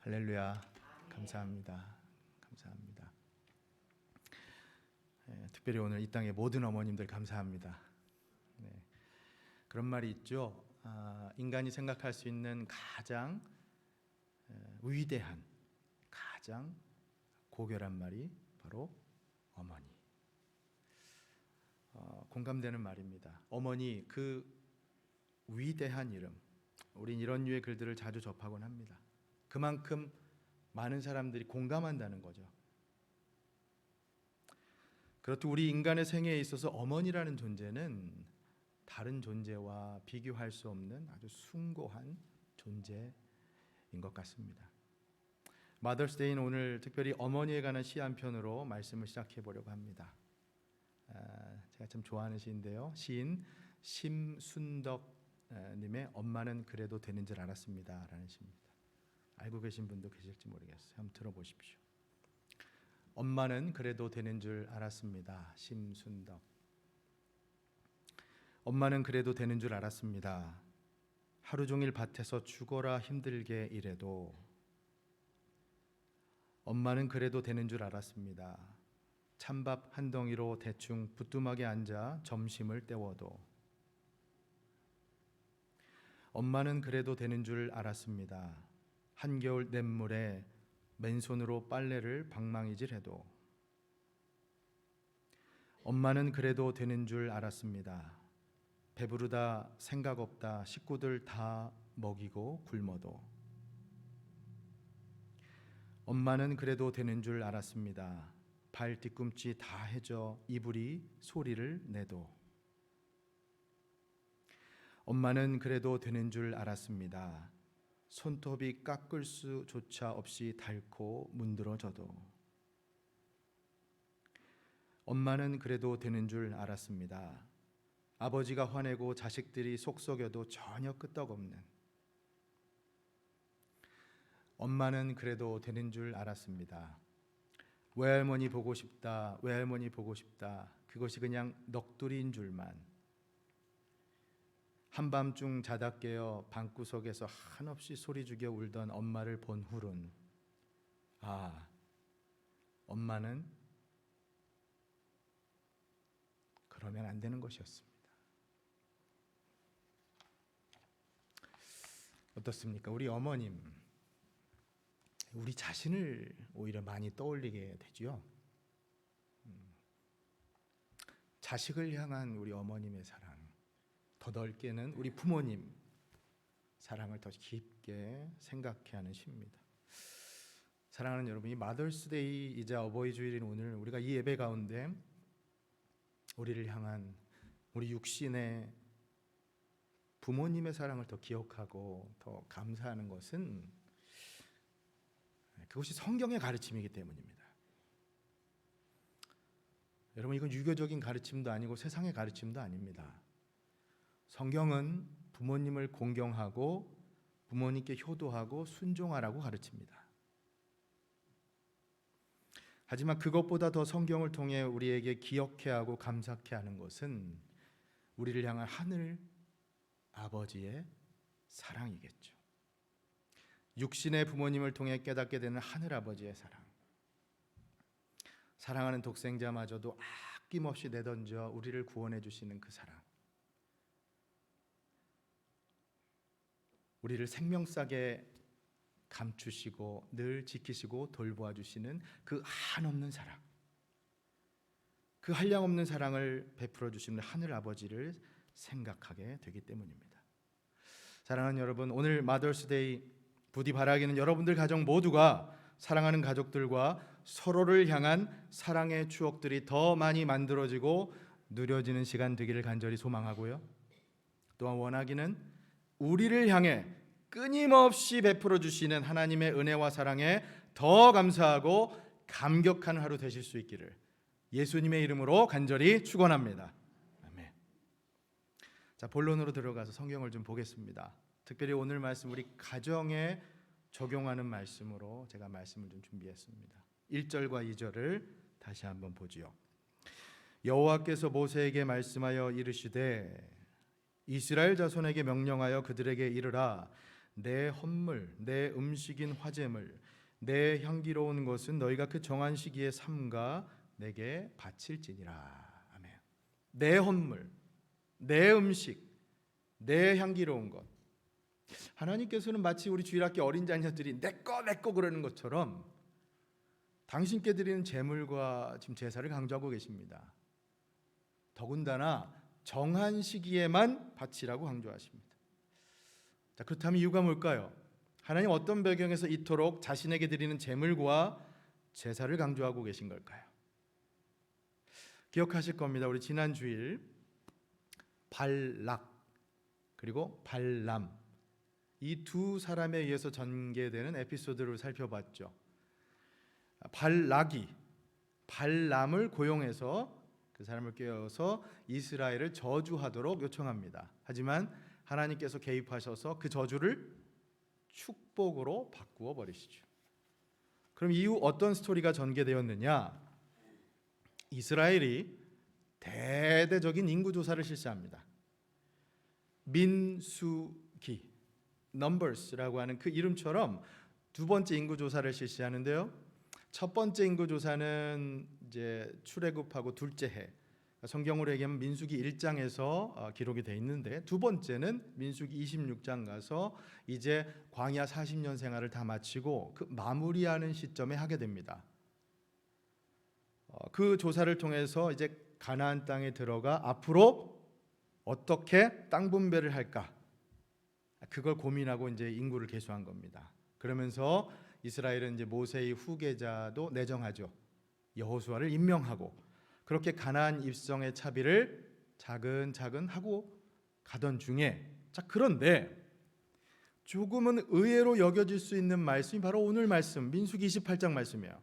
할렐루야. 감사합니다. 감사합니다. 특별히 오늘 이 땅의 모든 어머님들 감사합니다. 그런 말이 있죠. 인간이 생각할 수 있는 가장 위대한, 가장 고결한 말이 바로 어머니. 공감되는 말입니다. 어머니, 그 위대한 이름. 우린 이런 류의 글들을 자주 접하곤 합니다. 그만큼 많은 사람들이 공감한다는 거죠. 그렇듯 우리 인간의 생애에 있어서 어머니라는 존재는 다른 존재와 비교할 수 없는 아주 숭고한 존재인 것 같습니다. 마더스데이는 오늘 특별히 어머니에 관한 시 한 편으로 말씀을 시작해 보려고 합니다. 제가 참 좋아하는 시인데요. 시인 심순덕 님의 엄마는 그래도 되는 줄 알았습니다 라는 시입니다. 알고 계신 분도 계실지 모르겠어요. 한번 들어보십시오. 엄마는 그래도 되는 줄 알았습니다. 심순덕. 엄마는 그래도 되는 줄 알았습니다. 하루 종일 밭에서 죽어라 힘들게 일해도 엄마는 그래도 되는 줄 알았습니다. 찬밥 한 덩이로 대충 부뚜막에 앉아 점심을 때워도 엄마는 그래도 되는 줄 알았습니다. 한겨울 냇물에 맨손으로 빨래를 방망이질해도 엄마는 그래도 되는 줄 알았습니다. 배부르다 생각 없다 식구들 다 먹이고 굶어도 엄마는 그래도 되는 줄 알았습니다. 발 뒤꿈치 다 해져 이불이 소리를 내도 엄마는 그래도 되는 줄 알았습니다. 손톱이 깎을 수조차 없이 닳고 문드러져도 엄마는 그래도 되는 줄 알았습니다. 아버지가 화내고 자식들이 속썩여도 전혀 끄떡없는 엄마는 그래도 되는 줄 알았습니다. 외할머니 보고 싶다, 외할머니 보고 싶다. 그것이 그냥 넋두리인 줄만. 한밤중 자다 깨어 방구석에서 한없이 소리 죽여 울던 엄마를 본 후론 엄마는 그러면 안 되는 것이었습니다. 어떻습니까? 우리 어머님, 우리 자신을 오히려 많이 떠올리게 되죠. 자식을 향한 우리 어머님의 사랑, 더 넓게는 우리 부모님 사랑을 더 깊게 생각해 하는 시입니다. 사랑하는 여러분, 이 마더스데이이자 어버이 주일인 오늘 우리가 이 예배 가운데 우리를 향한 우리 육신의 부모님의 사랑을 더 기억하고 더 감사하는 것은 그것이 성경의 가르침이기 때문입니다. 여러분, 이건 유교적인 가르침도 아니고 세상의 가르침도 아닙니다. 성경은 부모님을 공경하고 부모님께 효도하고 순종하라고 가르칩니다. 하지만 그것보다 더 성경을 통해 우리에게 기억해야 하고 감사해야 하는 것은 우리를 향한 하늘 아버지의 사랑이겠죠. 육신의 부모님을 통해 깨닫게 되는 하늘 아버지의 사랑. 사랑하는 독생자마저도 아낌없이 내던져 우리를 구원해 주시는 그 사랑. 우리를 생명싸게 감추시고 늘 지키시고 돌보아 주시는 그 한없는 사랑, 그 한량없는 사랑을 베풀어 주시는 하늘 아버지를 생각하게 되기 때문입니다. 사랑하는 여러분, 오늘 마더스데이 부디 바라기는 여러분들 가정 모두가 사랑하는 가족들과 서로를 향한 사랑의 추억들이 더 많이 만들어지고 누려지는 시간 되기를 간절히 소망하고요. 또한 원하기는 우리를 향해 끊임없이 베풀어 주시는 하나님의 은혜와 사랑에 더 감사하고 감격한 하루 되실 수 있기를 예수님의 이름으로 간절히 축원합니다. 아멘. 자, 본론으로 들어가서 성경을 좀 보겠습니다. 특별히 오늘 말씀 우리 가정에 적용하는 말씀으로 제가 말씀을 좀 준비했습니다. 1절과 2절을 다시 한번 보지요. 여호와께서 모세에게 말씀하여 이르시되 이스라엘 자손에게 명령하여 그들에게 이르라 내 헌물, 내 음식인 화제물, 내 향기로운 것은 너희가 그 정한 시기에 삼가 내게 바칠지니라. 아멘. 내 헌물, 내 음식, 내 향기로운 것. 하나님께서는 마치 우리 주일학교 어린 자녀들이 내거 그러는 것처럼 당신께 드리는 제물과 지금 제사를 강조하고 계십니다. 더군다나 정한 시기에만 바치라고 강조하십니다. 자, 그렇다면 이유가 뭘까요? 하나님 어떤 배경에서 이토록 자신에게 드리는 제물과 제사를 강조하고 계신 걸까요? 기억하실 겁니다. 우리 지난 주일 발락 그리고 발람, 이 두 사람에 의해서 전개되는 에피소드를 살펴봤죠. 발락이 발람을 고용해서 그 사람을 깨워서 이스라엘을 저주하도록 요청합니다. 하지만 하나님께서 개입하셔서 그 저주를 축복으로 바꾸어 버리시죠. 그럼 이후 어떤 스토리가 전개되었느냐? 이스라엘이 대대적인 인구 조사를 실시합니다. 민수기, 넘버스라고 하는 그 이름처럼 두 번째 인구 조사를 실시하는데요. 첫 번째 인구 조사는 이제 출애굽하고 둘째 해, 성경으로 얘기하면 민수기 1장에서 기록이 돼 있는데, 두 번째는 민수기 26장 가서 이제 광야 40년 생활을 다 마치고 그 마무리하는 시점에 하게 됩니다. 그 조사를 통해서 이제 가나안 땅에 들어가 앞으로 어떻게 땅 분배를 할까, 그걸 고민하고 이제 인구를 계수한 겁니다. 그러면서 이스라엘은 이제 모세의 후계자도 내정하죠. 여호수아를 임명하고 그렇게 가나안 입성의 차비를 차근차근 하고 가던 중에, 자, 그런데 조금은 의외로 여겨질 수 있는 말씀이 바로 오늘 말씀, 민수기 28장 말씀이에요.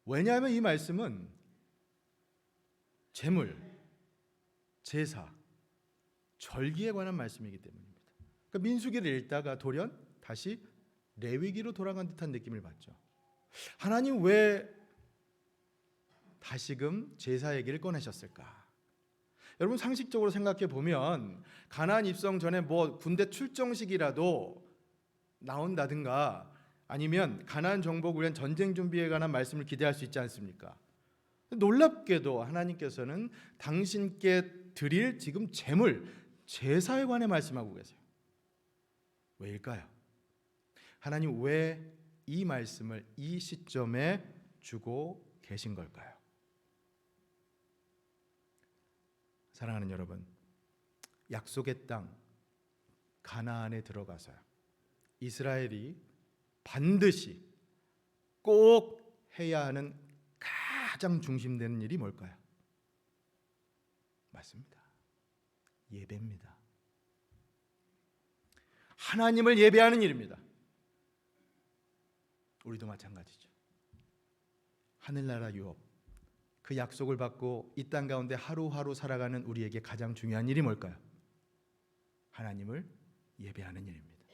왜냐하면 이 말씀은 제물, 제사, 절기에 관한 말씀이기 때문입니다. 그러니까 민수기를 읽다가 돌연 다시 레위기로 돌아간 듯한 느낌을 받죠. 하나님 왜 다시금 제사 얘기를 꺼내셨을까? 여러분, 상식적으로 생각해 보면 가나안 입성 전에 뭐 군대 출정식이라도 나온다든가 아니면 가나안 정복을 위한 전쟁 준비에 관한 말씀을 기대할 수 있지 않습니까? 놀랍게도 하나님께서는 당신께 드릴 지금 제물, 제사에 관해 말씀하고 계세요. 왜일까요? 하나님 왜 이 말씀을 이 시점에 주고 계신 걸까요? 사랑하는 여러분, 약속의 땅 가나안에 들어가서요, 이스라엘이 반드시 꼭 해야 하는 가장 중심되는 일이 뭘까요? 맞습니다. 예배입니다. 하나님을 예배하는 일입니다. 우리도 마찬가지죠. 하늘나라 유업, 그 약속을 받고 이 땅 가운데 하루하루 살아가는 우리에게 가장 중요한 일이 뭘까요? 하나님을 예배하는 일입니다.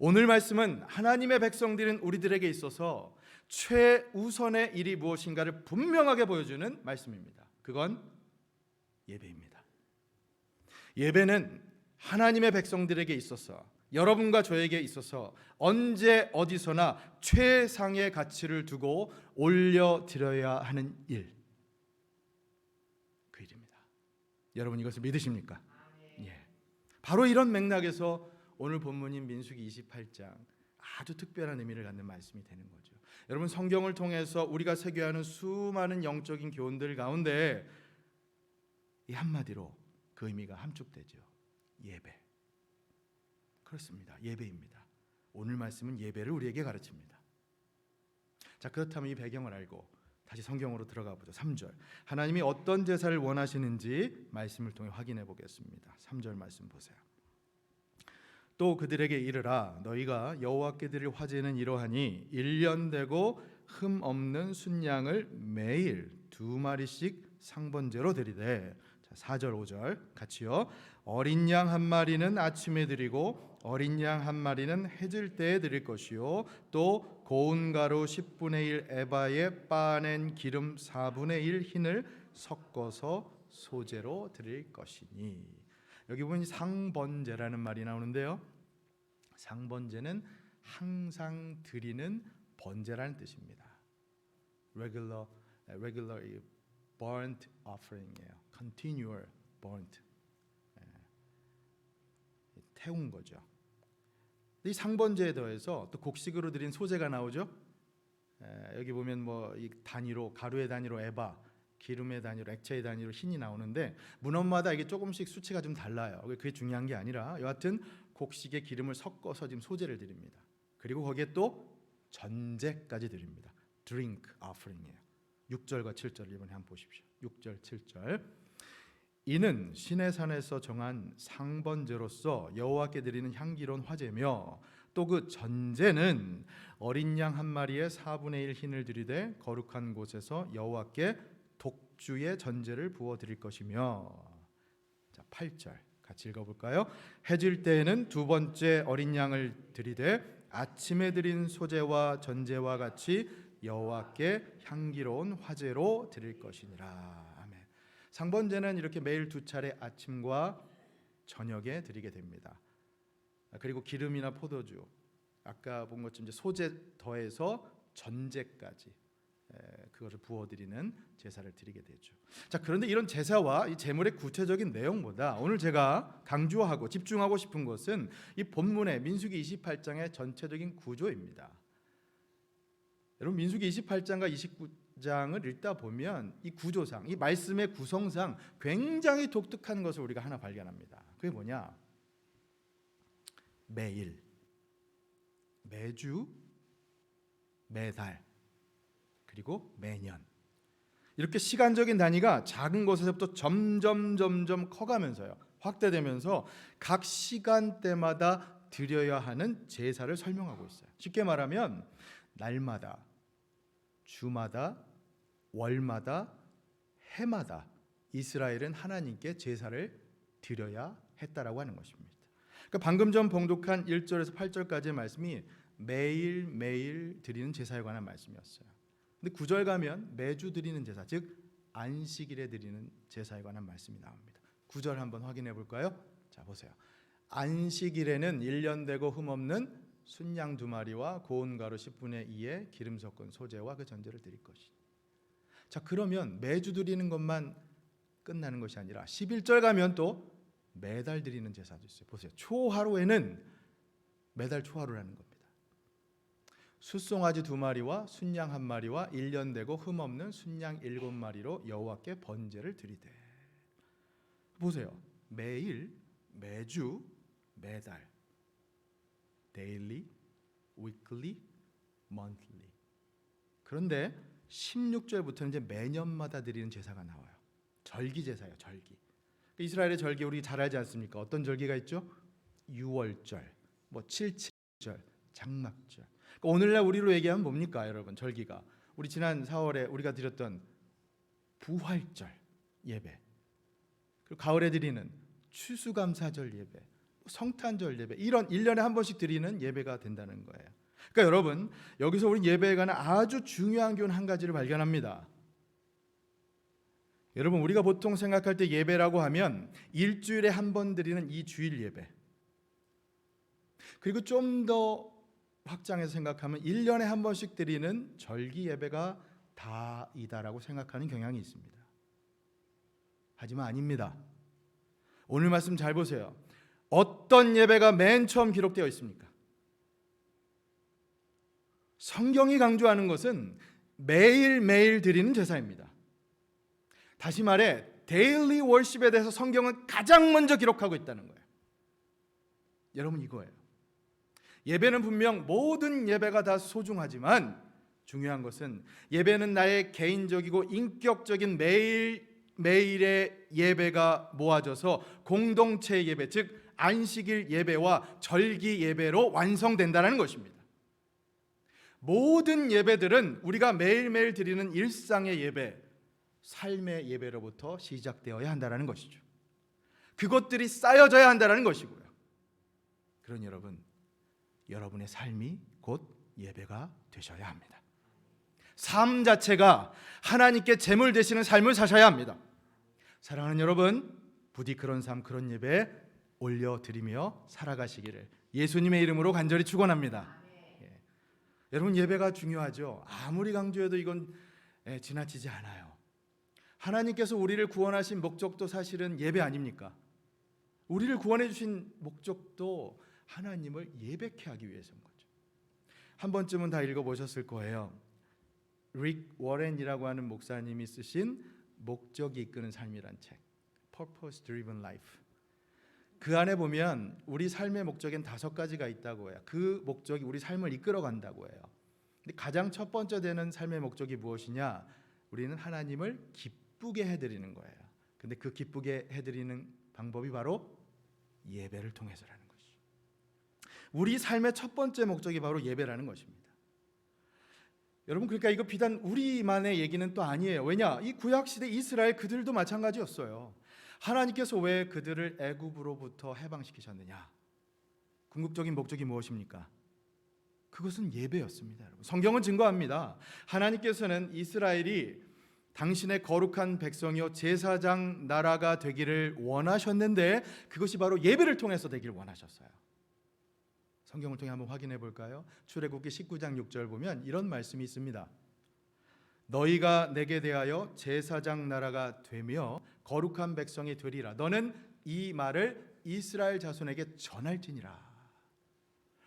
오늘 말씀은 하나님의 백성들인 우리들에게 있어서 최우선의 일이 무엇인가를 분명하게 보여주는 말씀입니다. 그건 예배입니다. 예배는 하나님의 백성들에게 있어서, 여러분과 저에게 있어서 언제 어디서나 최상의 가치를 두고 올려드려야 하는 일, 그 일입니다. 여러분, 이것을 믿으십니까? 예. 바로 이런 맥락에서 오늘 본문인 민수기 28장, 아주 특별한 의미를 갖는 말씀이 되는 거죠. 여러분, 성경을 통해서 우리가 새겨야 하는 수많은 영적인 교훈들 가운데 이 한마디로 그 의미가 함축되죠. 예배. 그렇습니다. 예배입니다. 오늘 말씀은 예배를 우리에게 가르칩니다. 자, 그렇다면 이 배경을 알고 다시 성경으로 들어가 보죠. 3절. 하나님이 어떤 제사를 원하시는지 말씀을 통해 확인해 보겠습니다. 3절 말씀 보세요. 또 그들에게 이르라, 너희가 여호와께 드릴 화제는 이러하니 1년 되고 흠 없는 순양을 매일 2마리씩 상번제로 드리되. 자, 4절 5절 같이요. 어린 양 한 마리는 아침에 드리고 어린 양 한 마리는 해질 때에 드릴 것이요, 또 고운 가루 10분의 1 에바에 빻아낸 기름 4분의 1 흰을 섞어서 소제로 드릴 것이니. 여기 보면 상번제라는 말이 나오는데요, 상번제는 항상 드리는 번제라는 뜻입니다. regular burnt offering이에요. continual burnt, 태운 거죠. 이 상번제에 더해서 또 곡식으로 드린 소제가 나오죠. 여기 보면 뭐 이 단위로, 가루의 단위로 에바, 기름의 단위로, 액체의 단위로 흰이 나오는데 문헌마다 이게 조금씩 수치가 좀 달라요. 그게 중요한 게 아니라 여하튼 곡식에 기름을 섞어서 지금 소제를 드립니다. 그리고 거기에 또 전제까지 드립니다. drink offering이에요. 6절과 7절 이번에 한번 보십시오. 6절 7절. 이는 신의 산에서 정한 상번제로서 여호와께 드리는 향기로운 화제며 또 그 전제는 어린 양 한 마리의 4분의 1 흰을 들이되 거룩한 곳에서 여호와께 독주의 전제를 부어 드릴 것이며. 자, 8절 같이 읽어볼까요? 해질 때에는 두 번째 어린 양을 들이되 아침에 드린 소제와 전제와 같이 여호와께 향기로운 화제로 드릴 것이니라. 아멘. 상번제는 이렇게 매일 두 차례 아침과 저녁에 드리게 됩니다. 그리고 기름이나 포도주, 아까 본 것처럼 이제 소제 더해서 전제까지 그것을 부어드리는 제사를 드리게 되죠. 자, 그런데 이런 제사와 이 제물의 구체적인 내용보다 오늘 제가 강조하고 집중하고 싶은 것은 이 본문의 민수기 28장의 전체적인 구조입니다. 여러분, 민수기 28장과 29장을 읽다 보면 이 구조상, 이 말씀의 구성상 굉장히 독특한 것을 우리가 하나 발견합니다. 그게 뭐냐? 매일, 매주, 매달, 그리고 매년, 이렇게 시간적인 단위가 작은 것에서부터 점점 커가면서요, 확대되면서 각 시간대마다 드려야 하는 제사를 설명하고 있어요. 쉽게 말하면 날마다, 주마다, 월마다, 해마다 이스라엘은 하나님께 제사를 드려야 했다라고 하는 것입니다. 그러니까 방금 전 봉독한 1절에서 8절까지의 말씀이 매일 드리는 제사에 관한 말씀이었어요. 근데 9절 가면 매주 드리는 제사, 즉 안식일에 드리는 제사에 관한 말씀이 나옵니다. 9절 한번 확인해 볼까요? 자, 보세요. 안식일에는 1년 되고 흠없는 순양 2마리와 고운 가루 10분의 2의 기름 섞은 소제와 그 전제를 드릴 것이니. 자, 그러면 매주 드리는 것만 끝나는 것이 아니라 11절 가면 또 매달 드리는 제사도 있어요. 보세요. 초하루에는 매달 초하루라는 겁니다. 숫송아지 2마리와 순양 1마리와 1년 되고 흠없는 순양 7마리로 여호와께 번제를 드리되. 보세요. 매일, 매주, 매달, daily, weekly, monthly. 그런데 16절부터는 이제 매년마다 드리는 제사가 나와요. 절기 제사예요. 절기. 이스라엘의 절기 우리 잘 알지 않습니까? 어떤 절기가 있죠? 유월절, 뭐 칠칠절, 장막절. 그러니까 오늘날 우리로 얘기하면 뭡니까, 여러분? 절기가 우리 지난 4월에 우리가 드렸던 부활절 예배, 그리고 가을에 드리는 추수감사절 예배, 성탄절 예배, 이런 1년에 한 번씩 드리는 예배가 된다는 거예요. 그러니까 여러분, 여기서 우리 예배에 관한 아주 중요한 교훈 한 가지를 발견합니다. 여러분, 우리가 보통 생각할 때 예배라고 하면 일주일에 한 번 드리는 이 주일 예배, 그리고 좀 더 확장해서 생각하면 1년에 한 번씩 드리는 절기 예배가 다이다라고 생각하는 경향이 있습니다. 하지만 아닙니다. 오늘 말씀 잘 보세요. 어떤 예배가 맨 처음 기록되어 있습니까? 성경이 강조하는 것은 매일매일 드리는 제사입니다. 다시 말해 데일리 월십에 대해서 성경은 가장 먼저 기록하고 있다는 거예요. 여러분, 이거예요. 예배는 분명 모든 예배가 다 소중하지만 중요한 것은 예배는 나의 개인적이고 인격적인 매일의 예배가 모아져서 공동체 예배, 즉 안식일 예배와 절기 예배로 완성된다는 것입니다. 모든 예배들은 우리가 매일매일 드리는 일상의 예배, 삶의 예배로부터 시작되어야 한다는 것이죠. 그것들이 쌓여져야 한다는 것이고요. 그런 여러분의 삶이 곧 예배가 되셔야 합니다. 삶 자체가 하나님께 제물 되시는 삶을 사셔야 합니다. 사랑하는 여러분, 부디 그런 삶, 그런 예배에 올려드리며 살아가시기를 예수님의 이름으로 간절히 축원합니다. 예. 여러분, 예배가 중요하죠. 아무리 강조해도 이건 지나치지 않아요. 하나님께서 우리를 구원하신 목적도 사실은 예배 아닙니까? 우리를 구원해 주신 목적도 하나님을 예배케 하기 위해서인 거죠. 한 번쯤은 다 읽어보셨을 거예요. 릭 워렌이라고 하는 목사님이 쓰신 목적이 이끄는 삶이란 책, Purpose Driven Life. 그 안에 보면 우리 삶의 목적엔 5가지가 있다고 해요. 그 목적이 우리 삶을 이끌어 간다고 해요. 근데 가장 첫 번째 되는 삶의 목적이 무엇이냐? 우리는 하나님을 기쁘게 해드리는 거예요. 근데 그 기쁘게 해드리는 방법이 바로 예배를 통해서라는 것이죠. 우리 삶의 첫 번째 목적이 바로 예배라는 것입니다. 여러분, 그러니까 이거 비단 우리만의 얘기는 또 아니에요. 왜냐? 이 구약시대 이스라엘 그들도 마찬가지였어요. 하나님께서 왜 그들을 애굽으로부터 해방시키셨느냐? 궁극적인 목적이 무엇입니까? 그것은 예배였습니다. 여러분, 성경은 증거합니다. 하나님께서는 이스라엘이 당신의 거룩한 백성이요 제사장 나라가 되기를 원하셨는데 그것이 바로 예배를 통해서 되기를 원하셨어요. 성경을 통해 한번 확인해 볼까요? 출애굽기 19장 6절 보면 이런 말씀이 있습니다. 너희가 내게 대하여 제사장 나라가 되며 거룩한 백성이 되리라. 너는 이 말을 이스라엘 자손에게 전할지니라.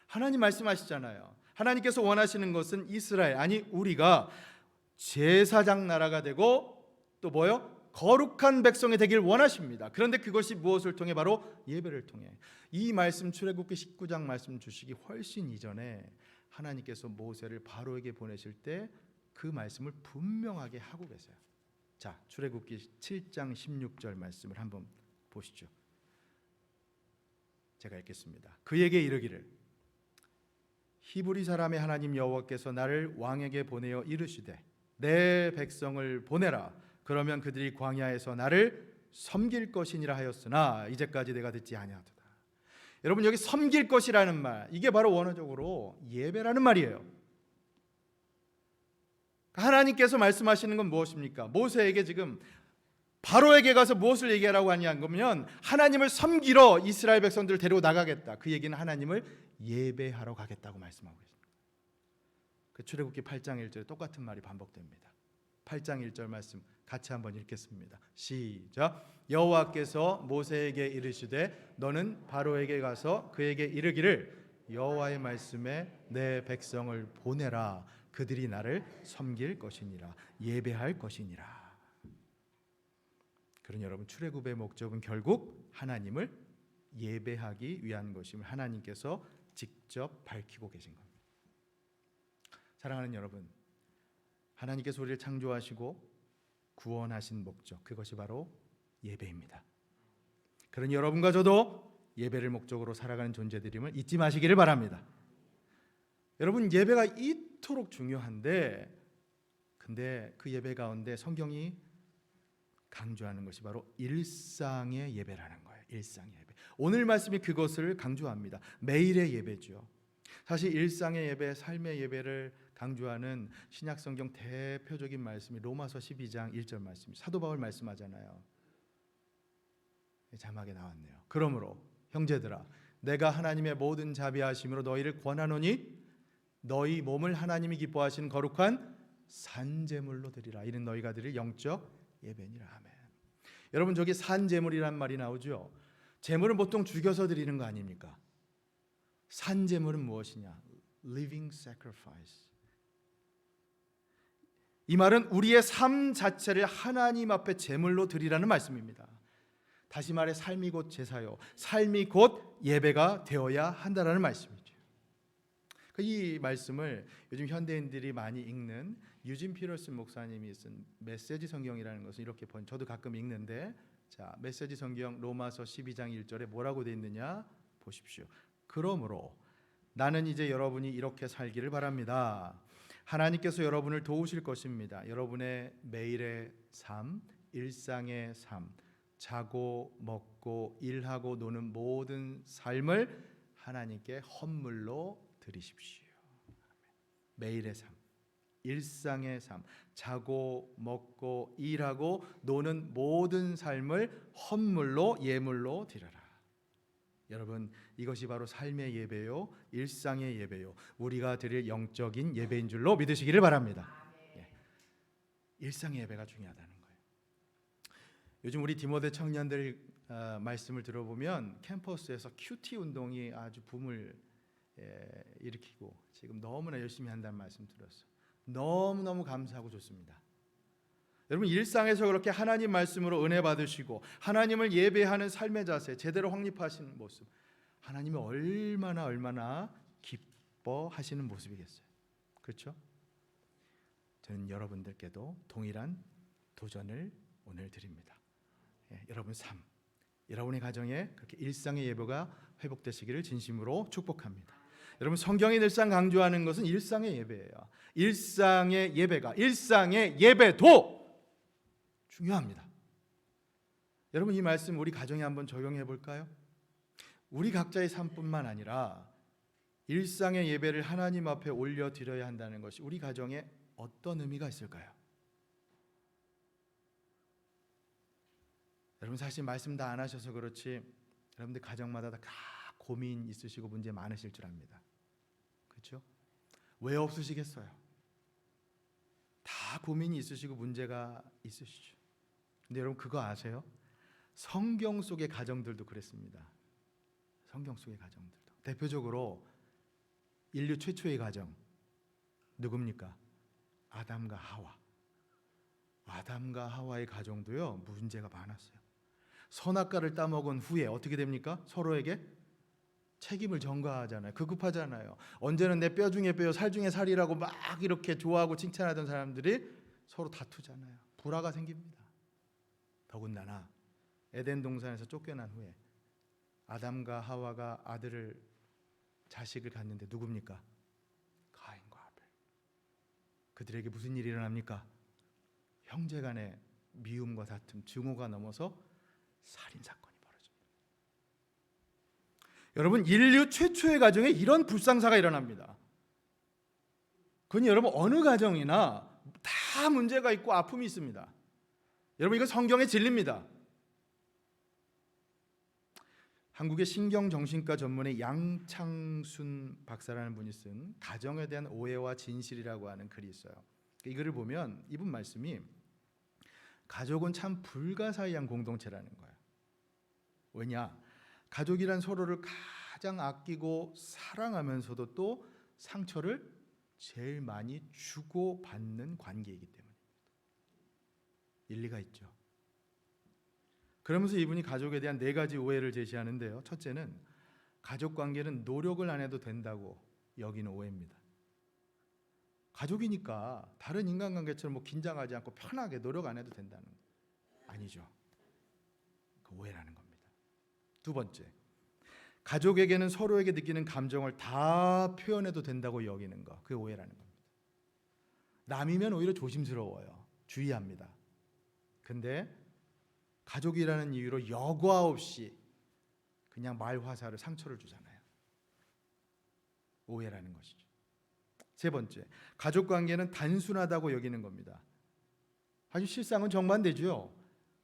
하나님 말씀하시잖아요. 하나님께서 원하시는 것은 이스라엘, 아니 우리가 제사장 나라가 되고 또 뭐요? 거룩한 백성이 되길 원하십니다. 그런데 그것이 무엇을 통해? 바로 예배를 통해. 이 말씀 출애굽기 19장 말씀 주시기 훨씬 이전에 하나님께서 모세를 바로에게 보내실 때 그 말씀을 분명하게 하고 계세요. 자, 출애굽기 7장 16절 말씀을 한번 보시죠. 제가 읽겠습니다. 그에게 이르기를 히브리 사람의 하나님 여호와께서 나를 왕에게 보내어 이르시되 내 백성을 보내라. 그러면 그들이 광야에서 나를 섬길 것이니라 하였으나 이제까지 내가 듣지 아니하도다. 여러분, 여기 섬길 것이라는 말, 이게 바로 원어적으로 예배라는 말이에요. 하나님께서 말씀하시는 건 무엇입니까? 모세에게 지금 바로에게 가서 무엇을 얘기하라고 하냐는 거면 하나님을 섬기러 이스라엘 백성들을 데리고 나가겠다. 그 얘기는 하나님을 예배하러 가겠다고 말씀하고 있습니다. 그 출애굽기 8장 1절에 똑같은 말이 반복됩니다. 8장 1절 말씀 같이 한번 읽겠습니다. 시작. 여호와께서 모세에게 이르시되 너는 바로에게 가서 그에게 이르기를 여호와의 말씀에 내 백성을 보내라. 그들이 나를 섬길 것이니라. 예배할 것이니라. 그러니 여러분, 출애굽의 목적은 결국 하나님을 예배하기 위한 것임을 하나님께서 직접 밝히고 계신 겁니다. 사랑하는 여러분, 하나님께서 우리를 창조하시고 구원하신 목적, 그것이 바로 예배입니다. 그러니 여러분과 저도 예배를 목적으로 살아가는 존재들임을 잊지 마시기를 바랍니다. 여러분, 예배가 이토록 중요한데, 근데 그 예배 가운데 성경이 강조하는 것이 바로 일상의 예배라는 거예요. 일상의 예배. 오늘 말씀이 그것을 강조합니다. 매일의 예배죠. 사실 일상의 예배, 삶의 예배를 강조하는 신약 성경 대표적인 말씀이 로마서 12장 1절 말씀입니다. 사도 바울 말씀하잖아요. 자막에 나왔네요. 그러므로 형제들아, 내가 하나님의 모든 자비하심으로 너희를 권하노니 너희 몸을 하나님이 기뻐하시는 거룩한 산제물로 드리라. 이는 너희가 드릴 영적 예배니라. 아멘. 여러분, 저기 산제물이란 말이 나오죠. 제물은 보통 죽여서 드리는 거 아닙니까? 산제물은 무엇이냐? Living sacrifice. 이 말은 우리의 삶 자체를 하나님 앞에 제물로 드리라는 말씀입니다. 다시 말해 삶이 곧 제사요, 삶이 곧 예배가 되어야 한다라는 말씀이죠. 이 말씀을 요즘 현대인들이 많이 읽는 유진 피터슨 목사님이 쓴 메시지 성경이라는 것을 이렇게 저도 가끔 읽는데, 자, 메시지 성경 로마서 12장 1절에 뭐라고 되어 있느냐 보십시오. 그러므로 나는 이제 여러분이 이렇게 살기를 바랍니다. 하나님께서 여러분을 도우실 것입니다. 여러분의 매일의 삶, 일상의 삶, 자고 먹고 일하고 노는 모든 삶을 하나님께 헌물로 드리십시오. 매일의 삶, 일상의 삶, 자고 먹고 일하고 노는 모든 삶을 헌물로 예물로 드려라. 여러분, 이것이 바로 삶의 예배요, 일상의 예배요, 우리가 드릴 영적인 예배인 줄로 믿으시기를 바랍니다. 예. 일상의 예배가 중요하다는 거예요. 요즘 우리 디모데 청년들 말씀을 들어보면 캠퍼스에서 큐티 운동이 아주 붐을 일으키고 지금 너무나 열심히 한다는 말씀 들었어요. 너무너무 감사하고 좋습니다. 여러분, 일상에서 그렇게 하나님 말씀으로 은혜 받으시고 하나님을 예배하는 삶의 자세 제대로 확립하시는 모습, 하나님이 얼마나 기뻐하시는 모습이겠어요. 그렇죠? 저는 여러분들께도 동일한 도전을 오늘 드립니다. 여러분 삶, 여러분의 가정에 그렇게 일상의 예배가 회복되시기를 진심으로 축복합니다. 여러분, 성경이 늘상 강조하는 것은 일상의 예배예요. 일상의 예배가, 일상의 예배도 중요합니다. 여러분, 이 말씀 우리 가정에 한번 적용해 볼까요? 우리 각자의 삶뿐만 아니라 일상의 예배를 하나님 앞에 올려드려야 한다는 것이 우리 가정에 어떤 의미가 있을까요? 여러분, 사실 말씀 다 안 하셔서 그렇지 여러분들 가정마다 다 고민 있으시고 문제 많으실 줄 압니다. 그렇죠? 왜 없으시겠어요? 다 고민이 있으시고 문제가 있으시죠. 근데 여러분, 그거 아세요? 성경 속의 가정들도 그랬습니다. 성경 속의 가정들도. 대표적으로 인류 최초의 가정 누굽니까? 아담과 하와. 아담과 하와의 가정도요, 문제가 많았어요. 선악과를 따먹은 후에 어떻게 됩니까? 서로에게 책임을 전가하잖아요. 급급하잖아요. 언제는 내 뼈 중에 뼈, 살 중에 살이라고 막 이렇게 좋아하고 칭찬하던 사람들이 서로 다투잖아요. 불화가 생깁니다. 더군다나 에덴 동산에서 쫓겨난 후에 아담과 하와가 자식을 갖는데 누굽니까? 가인과 아벨. 그들에게 무슨 일이 일어납니까? 형제간의 미움과 다툼, 증오가 넘어서 살인 사건이 벌어집니다. 여러분, 인류 최초의 가정에 이런 불상사가 일어납니다. 그건 여러분 어느 가정이나 다 문제가 있고 아픔이 있습니다. 여러분, 이건 성경의 진리입니다. 한국의 신경정신과 전문의 양창순 박사라는 분이 쓴 가정에 대한 오해와 진실이라고 하는 글이 있어요. 이 글을 보면 이분 말씀이 가족은 참 불가사의한 공동체라는 거예요. 왜냐? 가족이란 서로를 가장 아끼고 사랑하면서도 또 상처를 제일 많이 주고받는 관계이기 때문입니다. 일리가 있죠. 그러면서 이분이 가족에 대한 4가지 오해를 제시하는데요. 첫째는 가족 관계는 노력을 안 해도 된다고 여기는 오해입니다. 가족이니까 다른 인간관계처럼 긴장하지 않고 편하게 노력 안 해도 된다는 거 아니죠. 그 오해라는 겁니다. 두 번째, 가족에게는 서로에게 느끼는 감정을 다 표현해도 된다고 여기는 거, 그게 오해라는 겁니다. 남이면 오히려 조심스러워요. 주의합니다. 근데 가족이라는 이유로 여과 없이 그냥 말화살을, 상처를 주잖아요. 오해라는 것이죠. 세 번째, 가족 관계는 단순하다고 여기는 겁니다. 사실 실상은 정반대죠.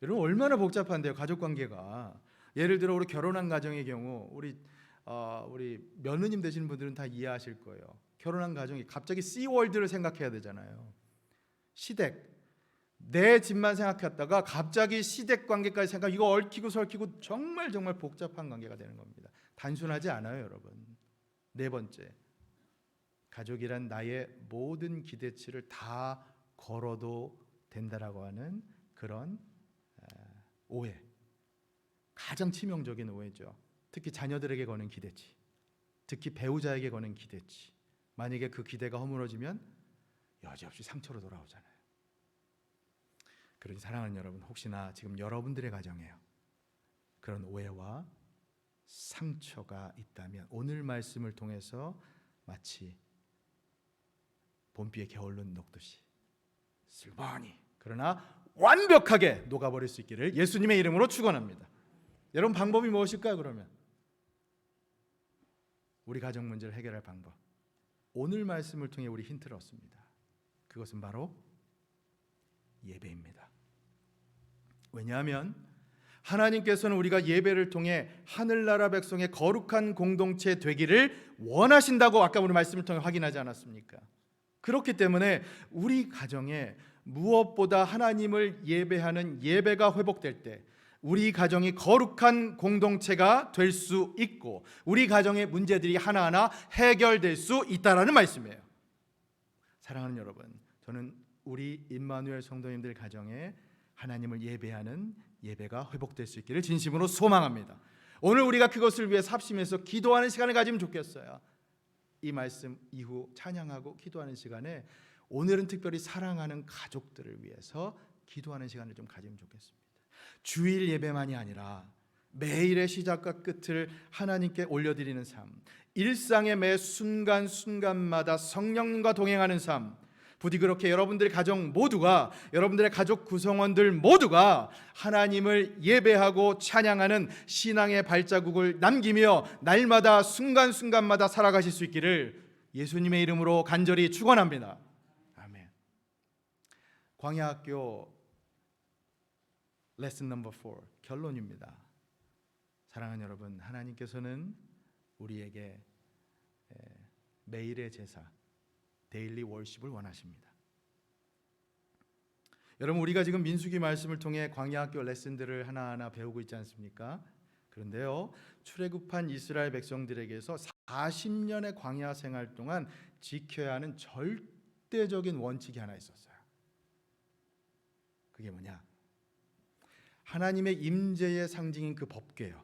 여러분, 얼마나 복잡한데요, 가족 관계가. 예를 들어 우리 결혼한 가정의 경우 우리 며느님 되시는 분들은 다 이해하실 거예요. 결혼한 가정이 갑자기 씨월드를 생각해야 되잖아요. 시댁, 내 집만 생각했다가 갑자기 시댁 관계까지 생각, 이거 얽히고 설키고 정말 복잡한 관계가 되는 겁니다. 단순하지 않아요, 여러분. 네 번째, 가족이란 나의 모든 기대치를 다 걸어도 된다라고 하는 그런 오해, 가장 치명적인 오해죠. 특히 자녀들에게 거는 기대치, 특히 배우자에게 거는 기대치, 만약에 그 기대가 허물어지면 여지없이 상처로 돌아오잖아요. 그러니 사랑하는 여러분, 혹시나 지금 여러분들의 가정에요 그런 오해와 상처가 있다면 오늘 말씀을 통해서 마치 봄비에 게을른 녹듯이 슬퍼하니 그러나 완벽하게 녹아버릴 수 있기를 예수님의 이름으로 축원합니다. 여러분, 방법이 무엇일까요? 그러면 우리 가정 문제를 해결할 방법, 오늘 말씀을 통해 우리 힌트를 얻습니다. 그것은 바로 예배입니다. 왜냐하면 하나님께서는 우리가 예배를 통해 하늘나라 백성의 거룩한 공동체 되기를 원하신다고 아까 우리 말씀을 통해 확인하지 않았습니까? 그렇기 때문에 우리 가정에 무엇보다 하나님을 예배하는 예배가 회복될 때 우리 가정이 거룩한 공동체가 될 수 있고 우리 가정의 문제들이 하나하나 해결될 수 있다라는 말씀이에요. 사랑하는 여러분, 저는 우리 임마누엘 성도님들 가정에 하나님을 예배하는 예배가 회복될 수 있기를 진심으로 소망합니다. 오늘 우리가 그것을 위해 합심해서 기도하는 시간을 가지면 좋겠어요. 이 말씀 이후 찬양하고 기도하는 시간에 오늘은 특별히 사랑하는 가족들을 위해서 기도하는 시간을 좀 가지면 좋겠습니다. 주일 예배만이 아니라 매일의 시작과 끝을 하나님께 올려드리는 삶, 일상의 매 순간순간마다 성령님과 동행하는 삶, 부디 그렇게 여러분들의 가정 모두가, 여러분들의 가족 구성원들 모두가 하나님을 예배하고 찬양하는 신앙의 발자국을 남기며 날마다 순간순간마다 살아가실 수 있기를 예수님의 이름으로 간절히 축원합니다. 아멘. 광야학교 레슨 넘버 4 결론입니다. 사랑하는 여러분, 하나님께서는 우리에게 매일의 제사 데일리 월십을 원하십니다. 여러분, 우리가 지금 민수기 말씀을 통해 광야학교 레슨들을 하나하나 배우고 있지 않습니까? 그런데요, 출애굽한 이스라엘 백성들에게서 40년의 광야 생활 동안 지켜야 하는 절대적인 원칙이 하나 있었어요. 그게 뭐냐? 하나님의 임재의 상징인 그 법궤요.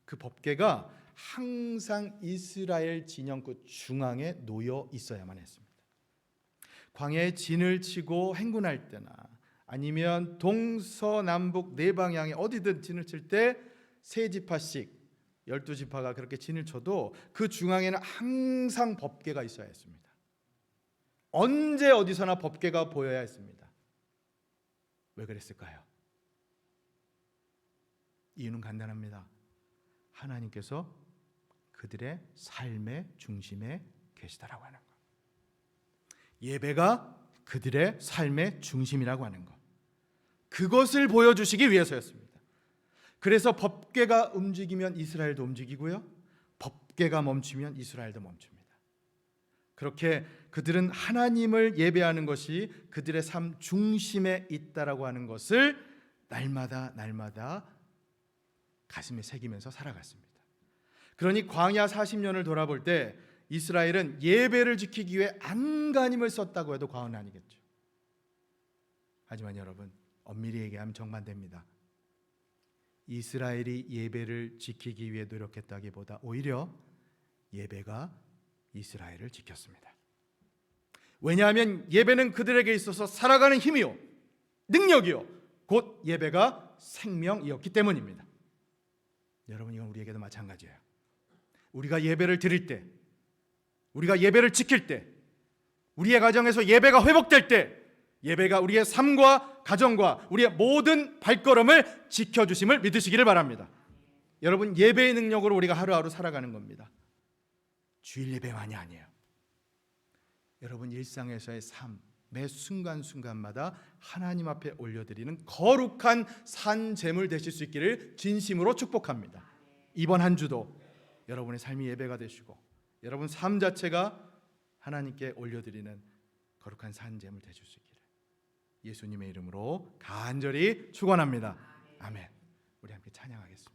그 법궤가 항상 이스라엘 진영구 중앙에 놓여 있어야만 했습니다. 광야에 진을 치고 행군할 때나 아니면 동서남북 네 방향에 어디든 진을 칠 때 세 지파씩 12지파가 그렇게 진을 쳐도 그 중앙에는 항상 법궤가 있어야 했습니다. 언제 어디서나 법궤가 보여야 했습니다. 왜 그랬을까요? 이유는 간단합니다. 하나님께서 그들의 삶의 중심에 계시다라고 하는 것. 예배가 그들의 삶의 중심이라고 하는 것. 그것을 보여주시기 위해서였습니다. 그래서 법궤가 움직이면 이스라엘도 움직이고요, 법궤가 멈추면 이스라엘도 멈춥니다. 그렇게 그들은 하나님을 예배하는 것이 그들의 삶 중심에 있다라고 하는 것을 날마다 가슴에 새기면서 살아갔습니다. 그러니 광야 40년을 돌아볼 때 이스라엘은 예배를 지키기 위해 안간힘을 썼다고 해도 과언이 아니겠죠. 하지만 여러분, 엄밀히 얘기하면 정반대입니다. 이스라엘이 예배를 지키기 위해 노력했다기보다 오히려 예배가 이스라엘을 지켰습니다. 왜냐하면 예배는 그들에게 있어서 살아가는 힘이요, 능력이요, 곧 예배가 생명이었기 때문입니다. 여러분, 이건 우리에게도 마찬가지예요. 우리가 예배를 드릴 때, 우리가 예배를 지킬 때, 우리의 가정에서 예배가 회복될 때, 예배가 우리의 삶과 가정과 우리의 모든 발걸음을 지켜주심을 믿으시기를 바랍니다. 여러분, 예배의 능력으로 우리가 하루하루 살아가는 겁니다. 주일 예배만이 아니에요. 여러분, 일상에서의 삶, 매 순간순간마다 하나님 앞에 올려드리는 거룩한 산 제물 되실 수 있기를 진심으로 축복합니다. 이번 한 주도 여러분의 삶이 예배가 되시고 여러분 삶 자체가 하나님께 올려드리는 거룩한 산 제물 되실 수 있기를 예수님의 이름으로 간절히 축원합니다. 아멘. 우리 함께 찬양하겠습니다.